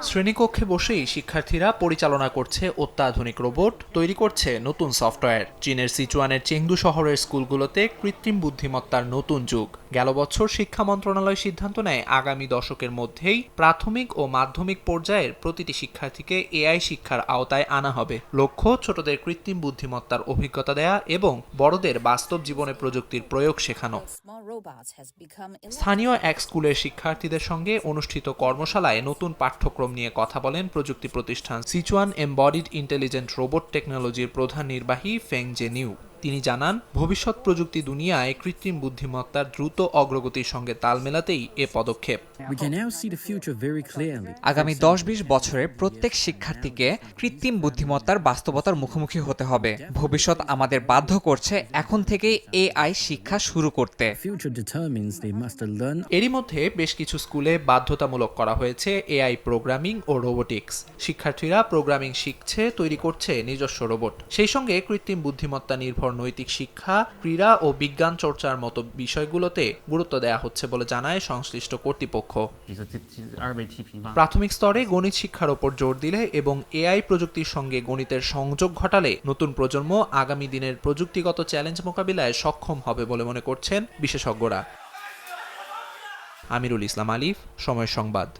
শ্রেণীকক্ষে বসেই শিক্ষার্থীরা পরিচালনা করছে অত্যাধুনিক রোবট, তৈরি করছে নতুন সফটওয়্যার। চীনের সিচুয়ানের চেংদু শহরের স্কুলগুলোতে কৃত্রিম বুদ্ধিমত্তার নতুন যুগ। গেল বছর শিক্ষা মন্ত্রণালয় সিদ্ধান্ত নেয় আগামী দশকের মধ্যেই প্রাথমিক ও মাধ্যমিক পর্যায়ের প্রতিটি শিক্ষার্থীকে এআই শিক্ষার আওতায় আনা হবে। লক্ষ্য ছোটদের কৃত্রিম বুদ্ধিমত্তার অভিজ্ঞতা দেয়া এবং বড়দের বাস্তব জীবনে প্রযুক্তির প্রয়োগ শেখানো। স্থানীয় এক স্কুলের শিক্ষার্থীদের সঙ্গে অনুষ্ঠিত কর্মশালায় নতুন পাঠ্যক্রম নিয়ে কথা বলেন প্রযুক্তি প্রতিষ্ঠান সিচুয়ান এমবডিড ইন্টেলিজেন্ট রোবট টেকনোলজির প্রধান নির্বাহী ফেং জেনিউ। তিনি জানান, ভবিষ্যৎ প্রযুক্তি দুনিয়ায় কৃত্রিম বুদ্ধিমত্তার দ্রুত অগ্রগতির সঙ্গে তাল মেলাতেই এ পদক্ষেপ। আগামী 10-20 বছরে প্রত্যেক শিক্ষার্থীকে কৃত্রিম বুদ্ধিমত্তার বাস্তবতার মুখোমুখি হতে হবে। ভবিষ্যৎ আমাদের বাধ্য করছে এখন থেকেই এআই শিক্ষা শুরু করতে। এরই মধ্যে বেশ কিছু স্কুলে বাধ্যতামূলক করা হয়েছে এআই প্রোগ্রামিং ও রোবোটিক্স। শিক্ষার্থীরা প্রোগ্রামিং শিখছে, তৈরি করছে নিজস্ব রোবট। সেই সঙ্গে কৃত্রিম বুদ্ধিমত্তা নির্ভর নৈতিক শিক্ষা, ক্রীড়া ও বিজ্ঞান চর্চার মতো বিষয়গুলোতে গুরুত্ব দেওয়া হচ্ছে বলে জানায় সংশ্লিষ্ট কর্তৃপক্ষ। প্রাথমিক স্তরে গণিত শিক্ষার ওপর জোর দিলে এবং এআই প্রযুক্তির সঙ্গে গণিতের সংযোগ ঘটালে নতুন প্রজন্ম আগামী দিনের প্রযুক্তিগত চ্যালেঞ্জ মোকাবিলায় সক্ষম হবে বলে মনে করছেন বিশেষজ্ঞরা। আমিরুল ইসলাম আলিফ, সময় সংবাদ।